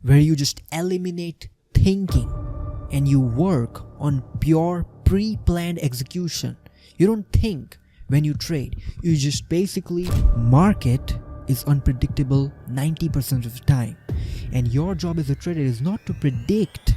where you just eliminate thinking and you work on pure pre-planned execution. You don't think when you trade. You just basically, market is unpredictable 90% of the time, and your job as a trader is not to predict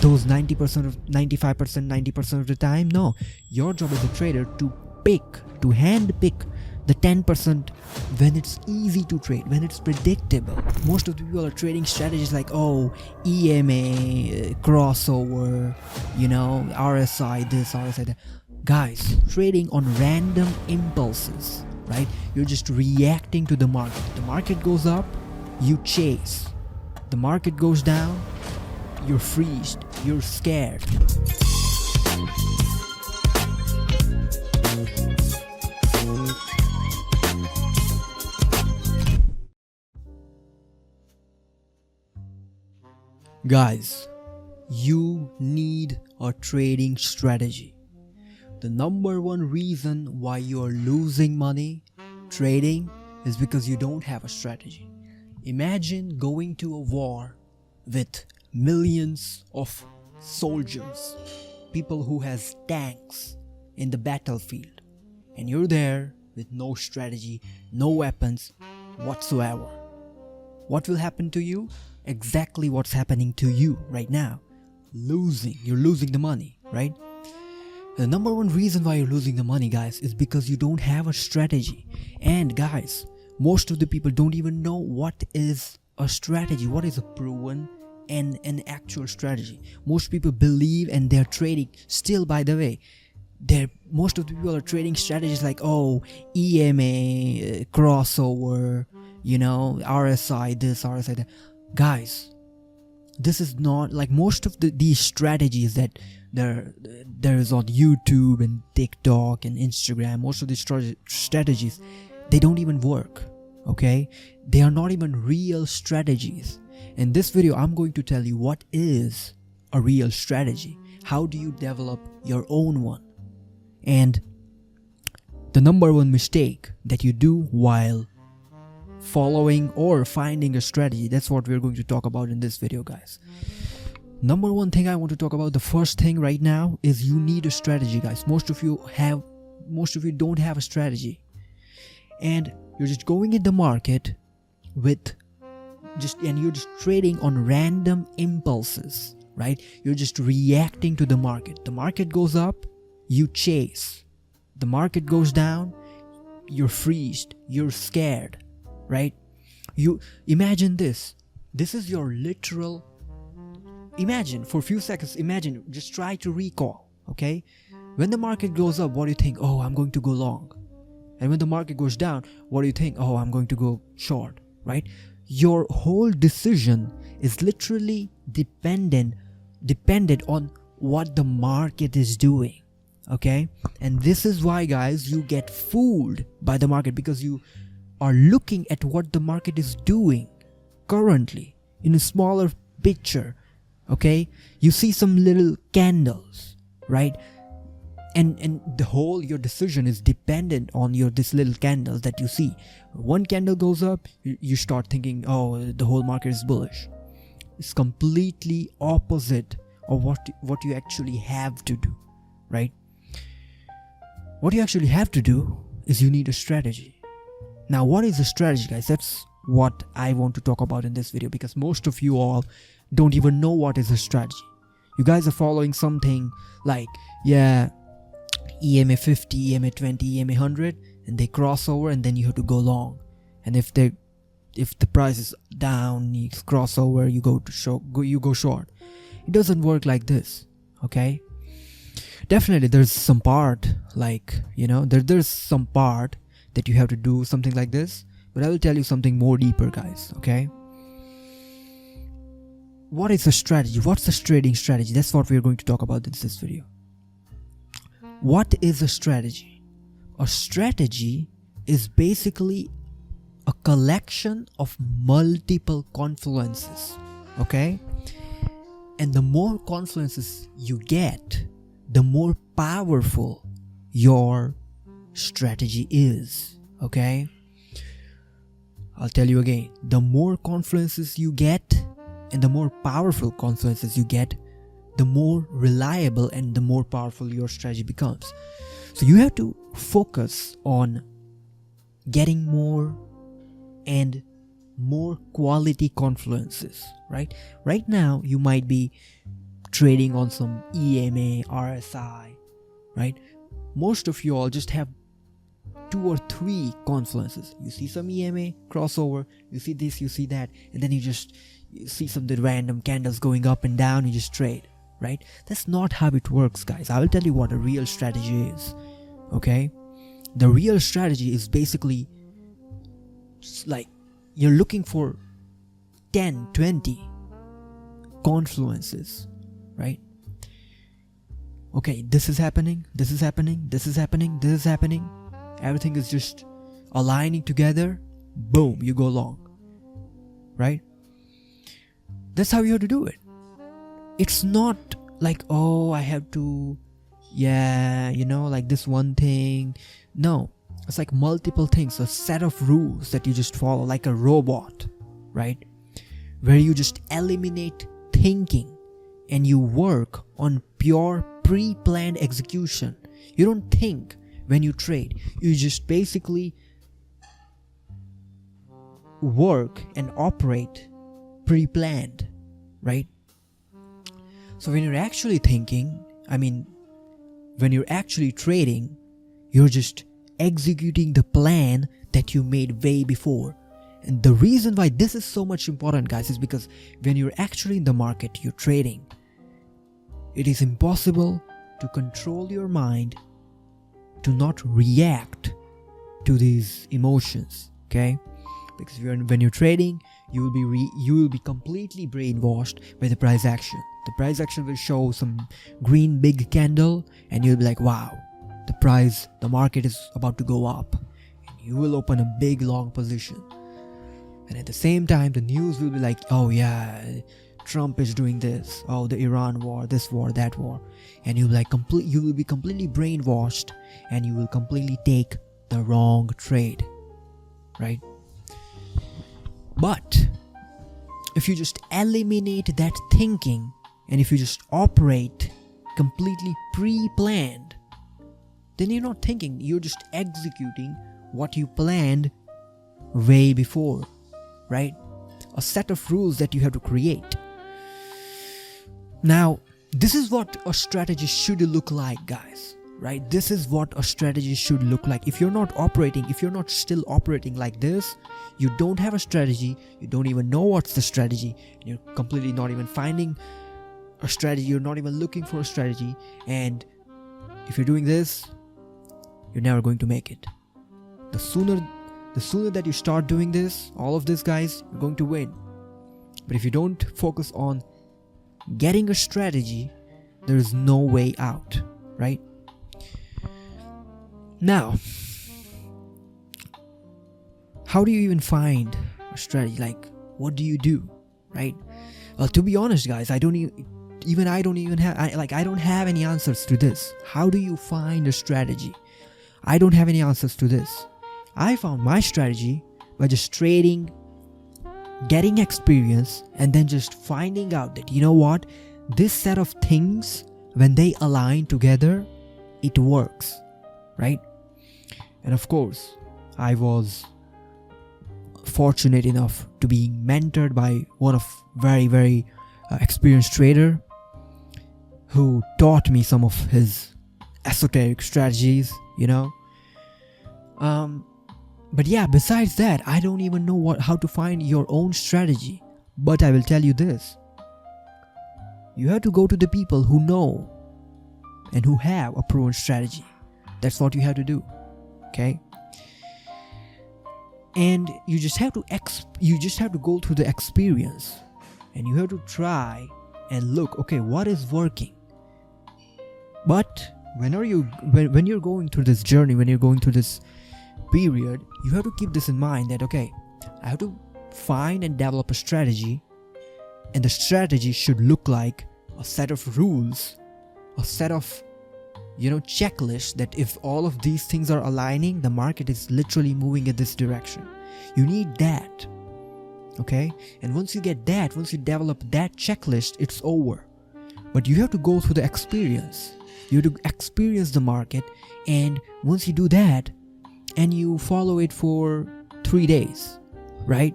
those 90% of 95% 90% of the time. No, your job as a trader to hand pick the 10% when it's easy to trade, when it's predictable. Most of the people are trading strategies like, oh, EMA, crossover, RSI this, RSI that. Guys, trading on random impulses, right? You're just reacting to the market. The market goes up, you chase. The market goes down, you're freezed, you're scared. Guys, you need a trading strategy. The number one reason why you're losing money trading is because you don't have a strategy. Imagine going to a war with millions of soldiers, people who has tanks in the battlefield, and you're there with no strategy, no weapons whatsoever. What will happen to you? Exactly what's happening to you right now. You're losing the money, right? The number one reason why you're losing the money, guys, is because you don't have a strategy. And guys, most of the people don't even know what is a strategy, what is a proven and an actual strategy. Most people believe, and they're trading still, by the way, most of the people are trading strategies like, oh, EMA, crossover, RSI this, RSI that. Guys, this is not like most of these strategies that there is on YouTube and TikTok and Instagram. Most of these strategies, they don't even work. Okay, they are not even real strategies. In this video, I'm going to tell you what is a real strategy. How do you develop your own one? And the number one mistake that you do while following or finding a strategy, that's what we're going to talk about in this video, guys. Number one thing I want to talk about, the first thing right now, is you need a strategy, guys. Most of you don't have a strategy, and you're just going in the market and you're just trading on random impulses, right? You're just reacting to the market. The market goes up, you chase. The market goes down, you're freezed, you're scared, right? You imagine this is your literal. Imagine for a few seconds, just try to recall, okay? When the market goes up, what do you think? Oh, I'm going to go long. And when the market goes down, what do you think? Oh, I'm going to go short, right? Your whole decision is literally dependent on what the market is doing, okay? And this is why, guys, you get fooled by the market, because you are looking at what the market is doing currently in a smaller picture. Okay, you see some little candles, right? And your decision is dependent on this little candles that you see. One candle goes up, you start thinking, oh, the whole market is bullish. It's completely opposite of what you actually have to do, right? What you actually have to do is you need a strategy. Now, what is a strategy, guys? That's what I want to talk about in this video, because most of you all don't even know what is a strategy. You guys are following something like, EMA 50, EMA 20, EMA 100, and they cross over, and then you have to go long. And if the price is down, you cross over, you go short. It doesn't work like this, okay? Definitely there's some part, like, there's some part that you have to do something like this, but I will tell you something more deeper, guys, okay? What is a strategy? What's a trading strategy? That's what we're going to talk about in this video. What is a strategy? A strategy is basically a collection of multiple confluences, okay? And the more confluences you get, the more powerful your strategy is, okay? I'll tell you again. The more confluences you get, and the more powerful confluences you get, the more reliable and the more powerful your strategy becomes. So you have to focus on getting more and more quality confluences, right? Right now, you might be trading on some EMA, RSI, right? Most of you all just have 2 or 3 confluences. You see some EMA crossover, you see this, you see that, and then you see some random candles going up and down, you just trade, right? That's not how it works, guys. I will tell you what a real strategy is, okay? The real strategy is basically like you're looking for 10, 20 confluences, right? Okay, this is happening, this is happening, this is happening, this is happening. Everything is just aligning together. Boom, you go long, right? That's how you have to do it. It's not like, oh, I have to, like this one thing. No, it's like multiple things, a set of rules that you just follow like a robot, right? Where you just eliminate thinking and you work on pure pre-planned execution. You don't think when you trade. You just basically work and operate pre-planned, right? So when you're actually thinking, when you're actually trading, you're just executing the plan that you made way before. And the reason why this is so much important, guys, is because when you're actually in the market, you're trading, it is impossible to control your mind to not react to these emotions, okay? Because when you're trading, you will be completely brainwashed by the price action. The price action will show some green big candle, and you'll be like, wow, the market is about to go up. And you will open a big long position. And at the same time, the news will be like, oh yeah, Trump is doing this. Oh, the Iran war, this war, that war. And you will be completely brainwashed, and you will completely take the wrong trade, right? But if you just eliminate that thinking, and if you just operate completely pre-planned, then you're not thinking, you're just executing what you planned way before, right? A set of rules that you have to create. Now, this is what a strategy should look like, guys, right? This is what a strategy should look like. If you're not still operating like this, you don't have a strategy, you don't even know what's the strategy, and you're completely not even finding a strategy, you're not even looking for a strategy, and if you're doing this, you're never going to make it. The sooner that you start doing this, all of this, guys, you're going to win. But if you don't focus on getting a strategy, there is no way out, right? Now, how do you even find a strategy? Like, what do you do, right? Well, to be honest, guys, I don't have any answers to this. How do you find a strategy? I don't have any answers to this. I found my strategy by just trading, getting experience, and then just finding out that, you know what, this set of things, when they align together, it works, right? And of course, I was fortunate enough to be mentored by one of very, very experienced trader who taught me some of his esoteric strategies, But yeah, besides that, I don't even know how to find your own strategy. But I will tell you this. You have to go to the people who know and who have a proven strategy. That's what you have to do. Okay? And you just have to go through the experience, and you have to try and look, okay, what is working? But when you're going through this journey, when you're going through this period, you have to keep this in mind that, okay, I have to find and develop a strategy, and the strategy should look like a set of rules, a set of checklists, that if all of these things are aligning, the market is literally moving in this direction. You need that. Okay, and once you get that, once you develop that checklist, it's over. But you have to go through the experience. You have to experience the market, and once you do that and you follow it for 3 days, right?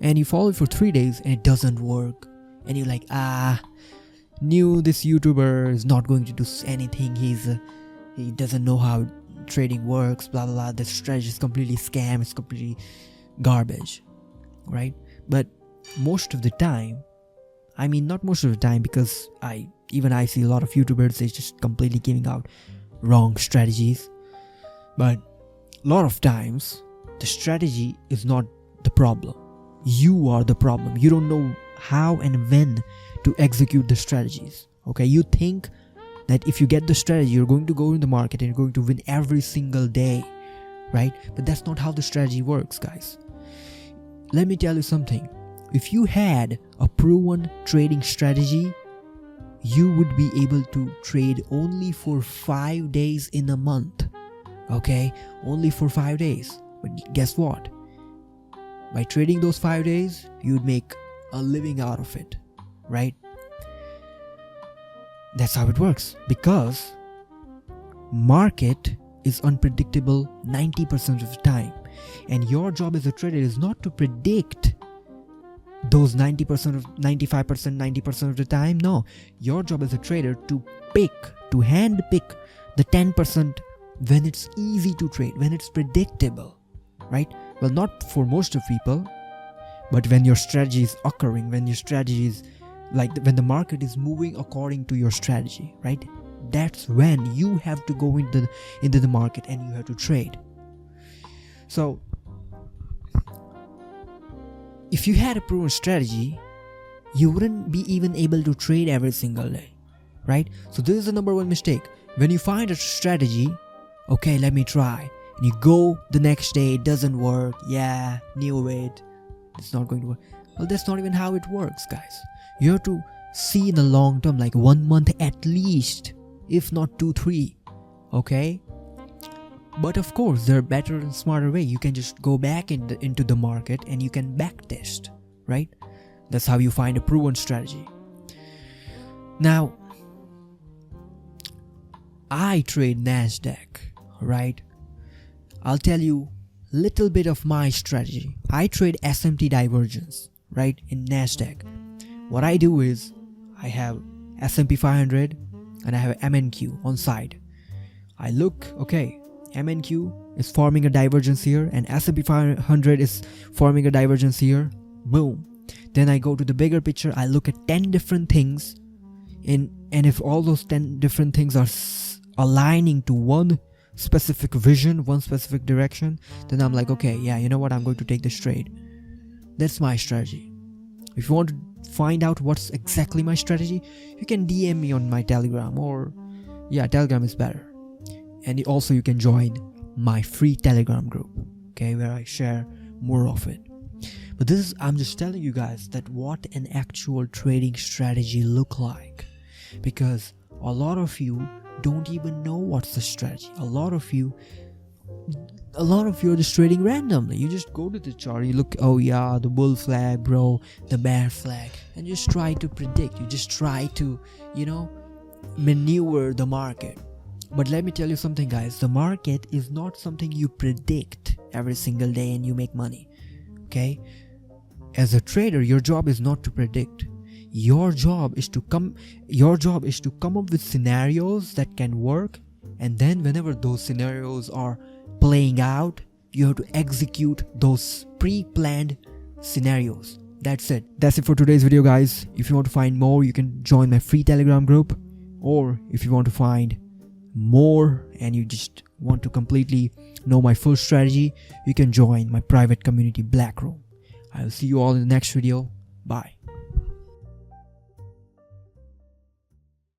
And you follow it for 3 days and it doesn't work, and you're like, knew this YouTuber is not going to do anything, he doesn't know how trading works, blah blah blah, the strategy is completely scam, it's completely garbage, right? But most of the time, I mean not most of the time, because I see a lot of YouTubers, they just completely giving out wrong strategies, but a lot of times the strategy is not the problem. You are the problem. You don't know how and when to execute the strategies. Okay, you think that if you get the strategy, you're going to go in the market and you're going to win every single day, right? But that's not how the strategy works, guys. Let me tell you something. If you had a proven trading strategy, you would be able to trade only for 5 days in a month. Okay, only for 5 days. But guess what? By trading those 5 days, you'd make a living out of it, right? That's how it works, because market is unpredictable 90% of the time, and your job as a trader is not to predict those 90% of 95%, 90% of the time. No, your job as a trader to hand pick the 10% when it's easy to trade, when it's predictable, right? Well, not for most of people, but when your strategy is occurring, when your strategy is when the market is moving according to your strategy, right? That's when you have to go into the market and you have to trade. So if you had a proven strategy, you wouldn't be even able to trade every single day, right? So this is the number one mistake. When you find a strategy, okay, let me try, and you go the next day, it doesn't work, yeah, knew it, it's not going to work. Well, that's not even how it works, guys. You have to see in the long term, like 1 month at least, if not 2-3, okay? But of course, there are better and smarter way. You can just go back into the market and you can back test, right? That's how you find a proven strategy. Now, I trade Nasdaq, right? I'll tell you a little bit of my strategy. I trade SMT divergence, right, in Nasdaq. What I do is I have S&P 500 and I have MNQ on side. I look, okay, MNQ is forming a divergence here and S&P 500 is forming a divergence here. Boom. Then I go to the bigger picture. I look at 10 different things, and if all those 10 different things are aligning to one specific vision, one specific direction, then I'm like, okay, yeah, you know what, I'm going to take this trade. That's my strategy. If you want to find out what's exactly my strategy, you can DM me on my Telegram, or yeah, Telegram is better. And also you can join my free Telegram group, okay, where I share more of it. But I'm just telling you guys that what an actual trading strategy look like, because a lot of you don't even know what's the strategy. A lot of you are just trading randomly. You just go to the chart, you look, oh yeah, the bull flag, bro, the bear flag, and just try to predict. You just try to, maneuver the market. But let me tell you something, guys. The market is not something you predict every single day and you make money, okay? As a trader, your job is not to predict. Your job is to come up with scenarios that can work, and then whenever those scenarios are playing out, you have to execute those pre-planned scenarios. That's it. That's it for today's video, guys. If you want to find more, you can join my free Telegram group, or if you want to find more and you just want to completely know my full strategy, you can join my private community Black Room. I will see you all in the next video. Bye.